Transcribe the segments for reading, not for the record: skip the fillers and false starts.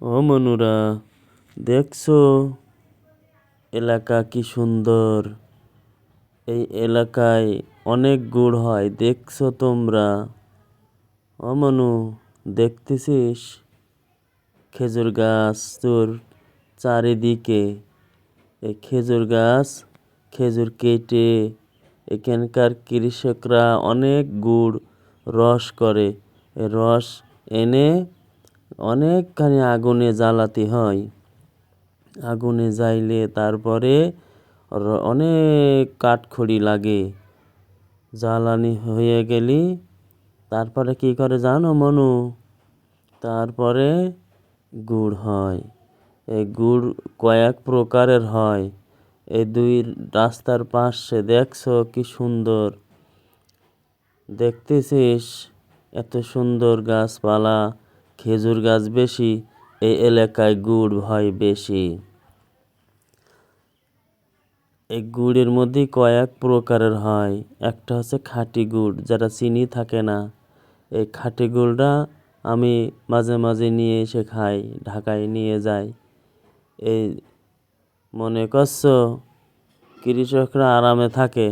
ও মনুরা, দেখছো এলাকা কি সুন্দর। এই এলাকায় অনেক গুড় হয়, দেখছো তোমরা? ও মনু, দেখতেছিস খেজুর গাছ তোর চারিদিকে? এই খেজুর গাছ, খেজুর কেটে এখানকার কৃষকরা অনেক গুড় রস করে। এ রস এনে অনেকখানি আগুনে জ্বালাতে হয়। আগুনে জ্বাইলে তারপরে অনেক কাঠখড়ি লাগে। জ্বালানি হয়ে গেলে তারপরে কি করে জানো মনু? তারপরে গুড় হয়। এই গুড় কয়েক প্রকারের হয়। এই দুই রাস্তার পাশে দেখছো কি সুন্দর দেখতেছিস? এত সুন্দর গাছপালা, খেজুর গাছ বেশি, এই এলাকায় গুড় হয় বেশি। এই গুড়ের মধ্যে কয়েক প্রকারের হয়। একটা হচ্ছে খাঁটি গুড়, যারা চিনি থাকে না। এই খাঁটি গুড়টা আমি মাঝে মাঝে নিয়ে এসে খাই, ঢাকায় নিয়ে যাই। এই মনে করছো কৃষকরা আরামে থাকে?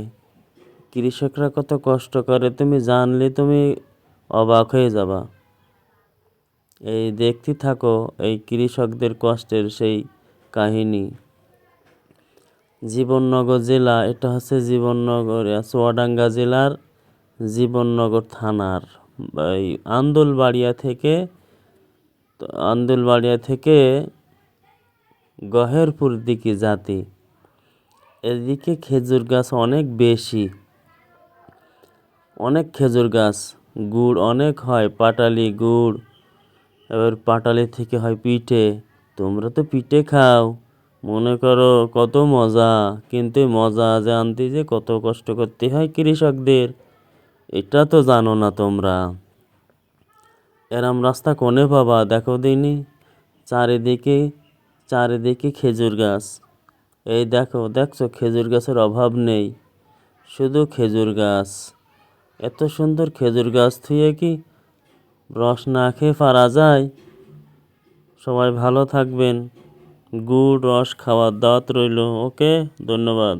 কৃষকরা কত কষ্ট করে তুমি জানলে তুমি অবাক হয়ে যাবা। এই দেখতে থাকো এই কৃষকদের কষ্টের সেই কাহিনী। জীবননগর জেলা, এটা হচ্ছে জীবননগর, চুয়াডাঙ্গা জেলার জীবননগর থানার এই আন্দুলবাড়িয়া থেকে গহেরপুর দিকে যাতে। এদিকে খেজুর গাছ অনেক বেশি, অনেক খেজুর গাছ, গুড় অনেক হয়, পাটালি গুড়। এবার পাটালি থেকে হয় পিঠে। তোমরা তো পিঠে খাও, মনে করো কত মজা, কিন্তু মজা যে আনতে যে কত কষ্ট করতে হয় কৃষকদের, এটা তো জানো না তোমরা। এরম রাস্তা কোনে পাবা দেখো দিনি? চারিদিকে চারিদিকে খেজুর গাছ। এই দেখছো খেজুর গাছের অভাব নেই, শুধু খেজুর গাছ। এত সুন্দর খেজুর গাছ থুয়ে কি রস না খেয়ে পারা যায়? সবাই ভালো থাকবেন। গুড় রস খাওয়ার দাওয়াত রইল। ওকে, ধন্যবাদ।